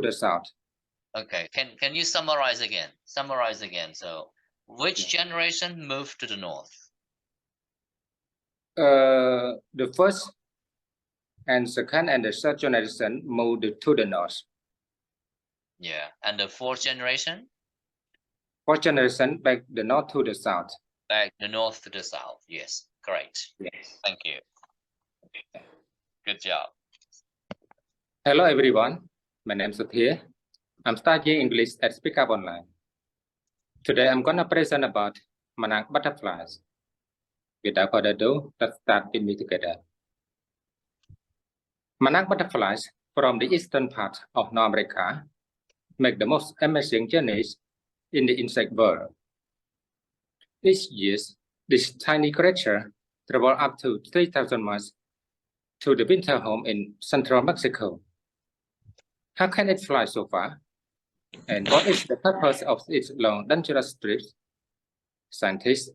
the south. Okay, can you summarize again? Summarize again. So, which generation moved to the north? The first and second and the third generation moved to the north. Yeah, and the fourth generation? Fourth generation back the north to the south. Back the north to the south. Yes, correct. Yes. Thank you. Good job. Hello everyone, my name is Sothea. I'm studying English at Speak Up Online. Today I'm gonna present about monarch butterflies. Without further ado, let's start with me together. Monarch butterflies from the eastern part of North America make the most amazing journeys in the insect world. Each year, this tiny creature travels up to 3,000 miles to the winter home in central Mexico. How can it fly so far? And what is the purpose of its long, dangerous trips? Scientists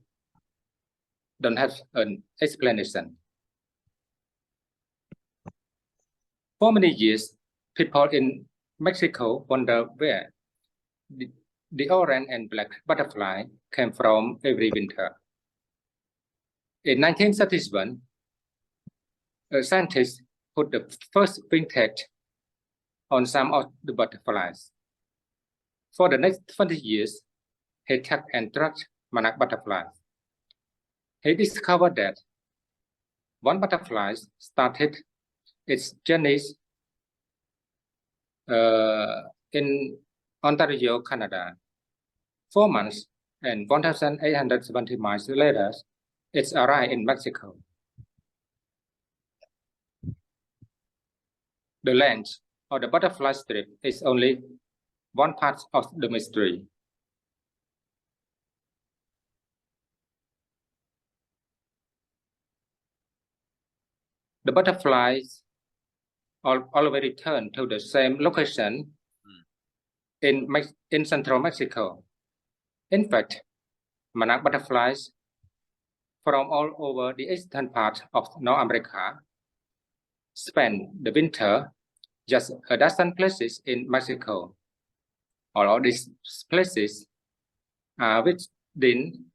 don't have an explanation. For many years, people in Mexico wonder where the orange and black butterfly came from every winter. In 1931, a scientist put the first wing tag on some of the butterflies. For the next 20 years, he tracked and tracked monarch butterflies. He discovered that one butterfly started its journeys in Ontario, Canada. 4 months and 1,870 miles later, it arrived in Mexico. The length of the butterfly strip is only one part of the mystery. The butterflies always return to the same location in central Mexico. In fact, monarch butterflies from all over the eastern part of North America spend the winter just a dozen places in Mexico. All of these places are within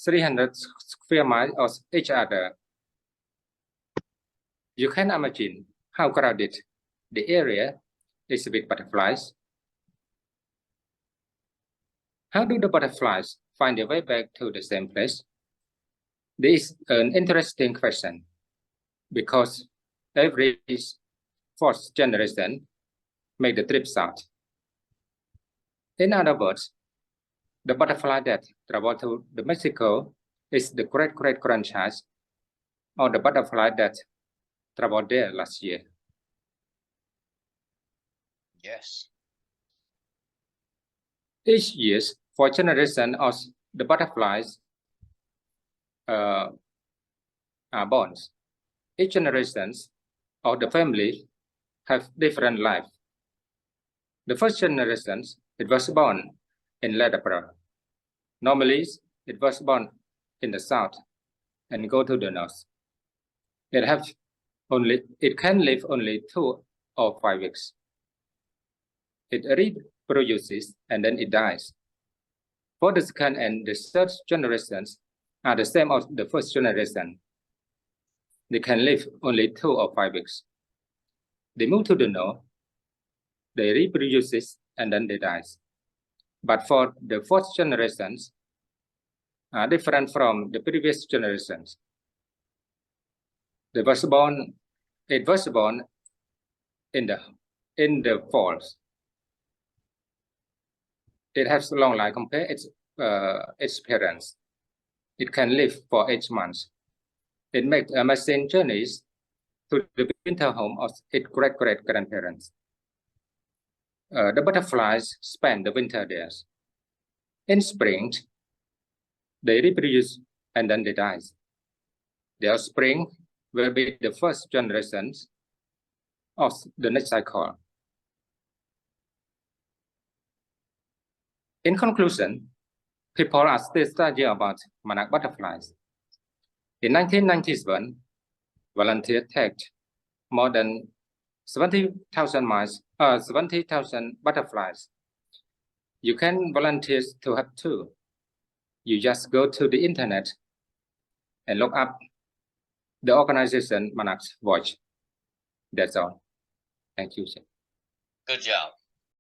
300 square miles of each other. You can imagine how crowded the area is with butterflies. How do the butterflies find their way back to the same place? This is an interesting question because every fourth generation make the trip south. In other words, the butterfly that traveled to the Mexico is the great-great-grandchild of the butterfly that traveled there last year. Yes. Each year, 4 generations of the butterflies are born. Each generation of the family have different life. The first generation, it was born in late April. Normally, it was born in the south and go to the north. It can live only 2 or 5 weeks. It reproduces and then it dies. For the second and the third generations are the same as the first generation. They can live only 2 or 5 weeks. They move to the north, they reproduce and then they die. But for the fourth generations are different from the previous generations. It was born in the fall. It has long life compared its parents. It can live for 8 months. It makes amazing journeys to the winter home of its great-great-grandparents. The butterflies spend the winter there. In spring, they reproduce and then they die. Their spring will be the first generations of the next cycle. In conclusion, people are still studying about monarch butterflies. In 1991, volunteers trekked more than 70,000 miles 70,000 butterflies. You can volunteer to have two. You just go to the internet and look up the organization Monarch Watch. That's all. Thank you, sir. Good job.